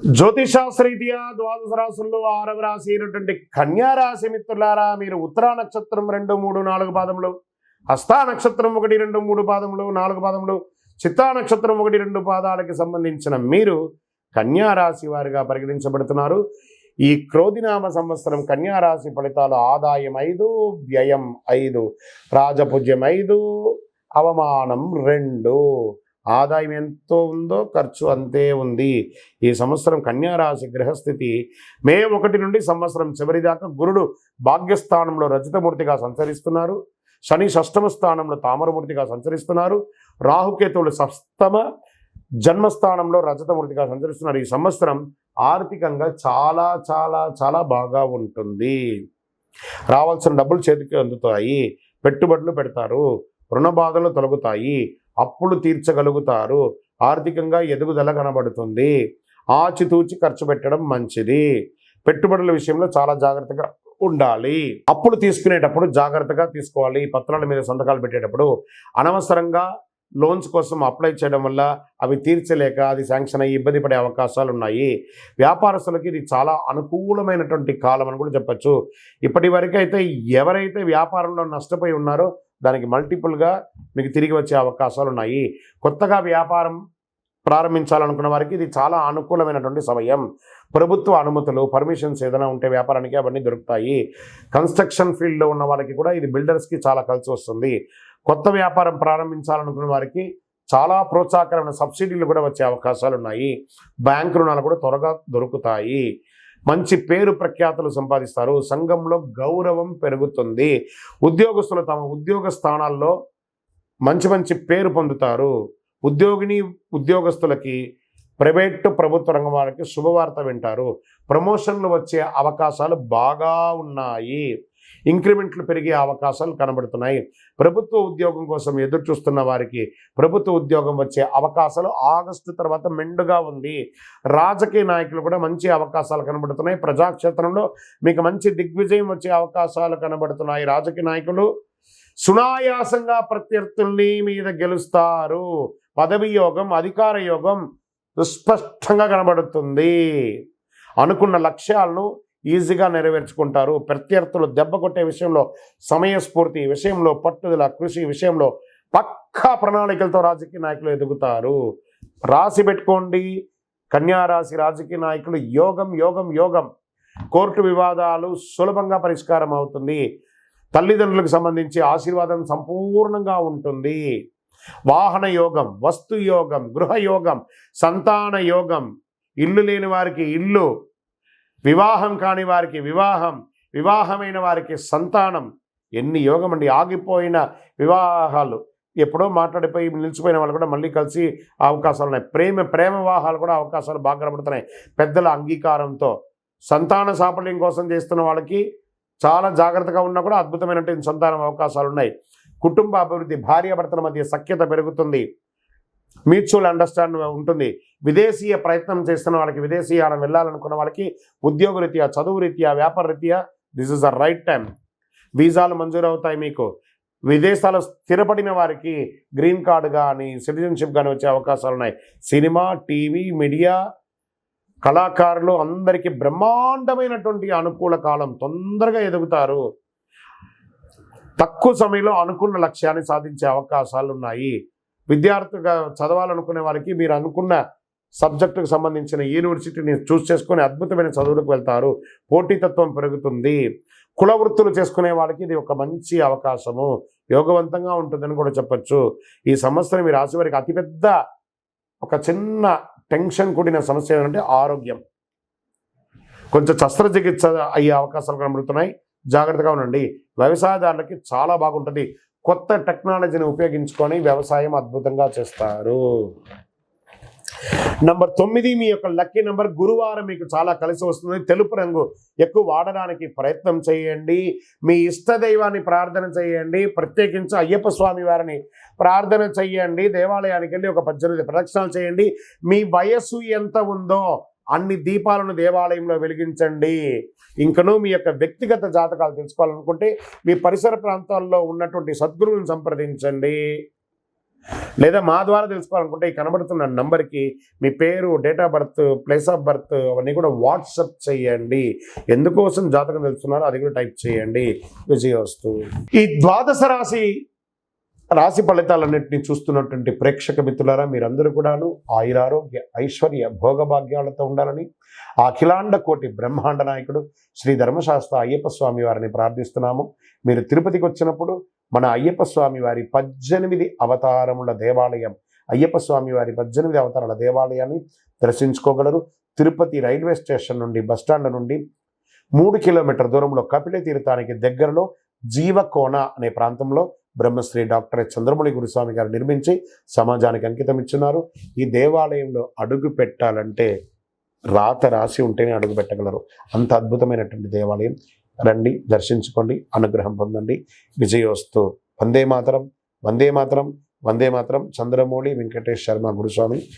జ్యోతిషాస్త్రరీత్యా ద్వాదశ రాశుల్లో 6వ రాశి అయినటువంటి కన్యా రాశి మిత్రులారా, మీరు ఉత్తరా నక్షత్రం 2, 3, 4 పాదములు, హస్తా నక్షత్రం 1, 2, 3 పాదములు, 4 పాదములు, చిత్తా నక్షత్రం 1, 2 పాదాలకు సంబంధించిన మీరు కన్యా రాశి వారిగా పరిగణించబడుతున్నారు. ఈ క్రోధినామ సంవత్సరం కన్యా రాశి ఫలితాలు: ఆదాయం 5, వ్యయం 5, రాజపూజ్యం 5, అవమానం 2. ఆదాయం ఎంతో ఉందో ఖర్చు అంతే ఉంది. ఈ సంవత్సరం కన్యారాశి గ్రహస్థితి మే 1 నుండి సంవత్సరం చివరి దాకా గురుడు భాగ్యస్థానంలో రజతమూర్తిగా సంచరిస్తున్నారు. శని షష్టమ స్థానంలో తామరమూర్తిగా సంచరిస్తున్నారు. రాహుకేతువులు సప్తమ జన్మస్థానంలో రజతమూర్తిగా సంచరిస్తున్నారు. ఈ సంవత్సరం ఆర్థికంగా చాలా చాలా చాలా బాగా ఉంటుంది. రావాల్సిన డబ్బులు చేతికి అందుతాయి. పెట్టుబడులు పెడతారు. రుణ బాధలు తొలగుతాయి. అప్పులు తీర్చగలుగుతారు. ఆర్థికంగా ఎదుగుదల కనబడుతుంది. ఆచితూచి ఖర్చు పెట్టడం మంచిది. పెట్టుబడుల విషయంలో చాలా జాగ్రత్తగా ఉండాలి. అప్పులు తీసుకునేటప్పుడు జాగ్రత్తగా తీసుకోవాలి. పత్రాల మీద సంతకాలు పెట్టేటప్పుడు అనవసరంగా లోన్స్ కోసం అప్లై చేయడం వల్ల అవి తీర్చలేక అది శాంక్షన్ అయ్యి ఇబ్బంది పడే అవకాశాలు ఉన్నాయి. వ్యాపారస్తులకి ఇది చాలా అనుకూలమైనటువంటి కాలం అని కూడా చెప్పచ్చు. ఇప్పటి వరకు అయితే ఎవరైతే వ్యాపారంలో నష్టపోయి ఉన్నారో దానికి మల్టిపుల్గా మీకు తిరిగి వచ్చే అవకాశాలు ఉన్నాయి. కొత్తగా వ్యాపారం ప్రారంభించాలనుకున్న వారికి ఇది చాలా అనుకూలమైనటువంటి సమయం. ప్రభుత్వ అనుమతులు, పర్మిషన్స్ ఏదైనా ఉంటే వ్యాపారానికి అవన్నీ దొరుకుతాయి. కన్స్ట్రక్షన్ ఫీల్డ్లో ఉన్న వాళ్ళకి కూడా ఇది బిల్డర్స్కి చాలా కలిసి వస్తుంది. కొత్త వ్యాపారం ప్రారంభించాలనుకున్న వారికి చాలా ప్రోత్సాహకరమైన సబ్సిడీలు కూడా వచ్చే అవకాశాలు ఉన్నాయి. బ్యాంకు రుణాలు కూడా త్వరగా దొరుకుతాయి. మంచి పేరు ప్రఖ్యాతులు సంపాదిస్తారు. సంఘంలో గౌరవం పెరుగుతుంది. ఉద్యోగస్తులు తమ ఉద్యోగ స్థానాల్లో మంచి మంచి పేరు పొందుతారు. ఉద్యోగస్తులకి ప్రైవేటు ప్రభుత్వ రంగం వాళ్ళకి శుభవార్త వింటారు. ప్రమోషన్లు వచ్చే అవకాశాలు బాగా ఉన్నాయి. ఇంక్రిమెంట్లు పెరిగే అవకాశాలు కనబడుతున్నాయి. ప్రభుత్వ ఉద్యోగం కోసం ఎదురు చూస్తున్న వారికి ప్రభుత్వ ఉద్యోగం వచ్చే అవకాశాలు ఆగస్టు తర్వాత మెండుగా ఉంది. రాజకీయ నాయకులు కూడా మంచి అవకాశాలు కనబడుతున్నాయి. ప్రజాక్షేత్రంలో మీకు మంచి దిగ్విజయం వచ్చే అవకాశాలు కనబడుతున్నాయి. రాజకీయ నాయకులు సునాయాసంగా ప్రత్యర్థుల్ని మీద గెలుస్తారు. పదవి యోగం, అధికార యోగం స్పష్టంగా కనబడుతుంది. అనుకున్న లక్ష్యాలను ఈజీగా నెరవేర్చుకుంటారు. ప్రత్యర్థులు దెబ్బ కొట్టే విషయంలో సమయస్ఫూర్తి, విషయంలో పట్టుదల, కృషి విషయంలో పక్కా ప్రణాళికలతో రాజకీయ నాయకులు ఎదుగుతారు. రాసి పెట్టుకోండి, కన్యారాశి రాజకీయ నాయకులు యోగం యోగం యోగం. కోర్టు వివాదాలు సులభంగా పరిష్కారం అవుతుంది. తల్లిదండ్రులకు సంబంధించి ఆశీర్వాదం సంపూర్ణంగా ఉంటుంది. వాహన యోగం, వస్తు యోగం, గృహ యోగం, సంతాన యోగం, ఇల్లు లేని వారికి ఇల్లు, వివాహం కాని వారికి వివాహం, వివాహమైన వారికి సంతానం. ఎన్ని యోగం అండి. ఆగిపోయిన వివాహాలు, ఎప్పుడో మాట్లాడిపోయి నిలిచిపోయిన వాళ్ళు కూడా మళ్ళీ కలిసి అవకాశాలు ఉన్నాయి. ప్రేమ వివాహాలు కూడా అవకాశాలు బాగా కనబడుతున్నాయి పెద్దల అంగీకారంతో. సంతాన సాఫల్యం కోసం చేస్తున్న వాళ్ళకి చాలా జాగ్రత్తగా ఉన్నా కూడా అద్భుతమైనటువంటి సంతానం అవకాశాలు ఉన్నాయి. కుటుంబ అభివృద్ధి, భార్యాభర్తల మధ్య సఖ్యత పెరుగుతుంది. మ్యూచువల్ అండర్స్టాండింగ్ ఉంటుంది. విదేశీయ ప్రయత్నం చేస్తున్న వాళ్ళకి, విదేశీయాలను వెళ్ళాలనుకున్న వాళ్ళకి, ఉద్యోగ రీత్యా, చదువు రీత్యా, వ్యాపార రీత్యా this is the right time. వీసాలు మంజూరు అవుతాయి మీకు. విదేశాల్లో స్థిరపడిన వారికి గ్రీన్ కార్డు కానీ సిటిజన్షిప్ కానీ వచ్చే అవకాశాలు ఉన్నాయి. సినిమా, టీవీ, మీడియా, కళాకారులు అందరికీ బ్రహ్మాండమైనటువంటి అనుకూల కాలం. తొందరగా ఎదుగుతారు. తక్కువ సమయంలో అనుకున్న లక్ష్యాన్ని సాధించే అవకాశాలు ఉన్నాయి. విద్యార్థిగా చదవాలనుకునే వారికి మీరు అనుకున్న సబ్జెక్టుకు సంబంధించిన యూనివర్సిటీని చూస్ చేసుకుని అద్భుతమైన చదువులకు వెళ్తారు. పోటీతత్వం పెరుగుతుంది. కుల వృత్తులు చేసుకునే వాళ్ళకి ఇది ఒక మంచి అవకాశము. యోగవంతంగా ఉంటుందని కూడా చెప్పచ్చు. ఈ సంవత్సరం ఈ రాశి వారికి అతిపెద్ద ఒక చిన్న టెన్షన్ కూడిన సమస్య ఏంటంటే ఆరోగ్యం. కొంచెం శస్త్రచికిత్స అయ్యే అవకాశాలు కనబడుతున్నాయి. జాగ్రత్తగా ఉండండి. వ్యవసాయదారులకి చాలా బాగుంటుంది. కొత్త టెక్నాలజీని ఉపయోగించుకొని వ్యవసాయం అద్భుతంగా చేస్తారు. నంబర్ 9 మీ యొక్క లక్కీ నెంబర్. గురువారం మీకు చాలా కలిసి వస్తుంది. తెలుపు రంగు ఎక్కువ వాడడానికి ప్రయత్నం చేయండి. మీ ఇష్ట దైవాన్ని ప్రార్థన చేయండి. ప్రత్యేకించి అయ్యప్ప స్వామి వారిని ప్రార్థన చేయండి. దేవాలయానికి వెళ్ళి ఒక 18 ప్రదక్షిణాలు చేయండి. మీ వయస్సు ఎంత ఉందో అన్ని దీపాలను దేవాలయంలో వెలిగించండి. ఇంకనూ మీ యొక్క వ్యక్తిగత జాతకాలు తెలుసుకోవాలనుకుంటే మీ పరిసర ప్రాంతాల్లో ఉన్నటువంటి సద్గురువులను సంప్రదించండి. లేదా మా ద్వారా తెలుసుకోవాలనుకుంటే ఈ కనబడుతున్న నంబర్కి మీ పేరు, date of birth, place of birth అవన్నీ కూడా వాట్సప్ చేయండి. ఎందుకోసం జాతకం తెలుస్తున్నారో అది కూడా టైప్ చేయండి. విజయోస్తు. ఈ ద్వాదశ రాశి ఫలితాలన్నింటినీ చూస్తున్నటువంటి ప్రేక్షక మిత్రులారా, మీరందరూ కూడాను ఆయురారోగ్య ఐశ్వర్య భోగభాగ్యాలతో ఉండాలని ఆ అఖిలాండ కోటి బ్రహ్మాండ నాయకుడు శ్రీ ధర్మశాస్త్ర అయ్యప్ప స్వామి వారిని ప్రార్థిస్తున్నాము. మీరు తిరుపతికి వచ్చినప్పుడు మన అయ్యప్ప స్వామి వారి 18 అవతారముల దేవాలయం, అయ్యప్ప స్వామి వారి 18 అవతారాల దేవాలయాన్ని దర్శించుకోగలరు. తిరుపతి రైల్వే స్టేషన్ నుండి, బస్టాండ్ నుండి 3 కిలోమీటర్ దూరంలో కపిల తీర్థానికి దగ్గరలో జీవకోన అనే ప్రాంతంలో బ్రహ్మశ్రీ డాక్టర్ చంద్రమౌళి గురుస్వామి గారు నిర్మించి సమాజానికి అంకితం ఇచ్చున్నారు. ఈ దేవాలయంలో అడుగు పెట్టాలంటే రాత రాసి ఉంటేనే అడుగు పెట్టగలరు. అంత అద్భుతమైనటువంటి దేవాలయం. రండి, దర్శించుకోండి, అనుగ్రహం పొందండి. విజయోస్తు. వందే మాతరం, వందే మాతరం, వందే మాతరం. చంద్రమౌళి వెంకటేష్ శర్మ గురుస్వామి.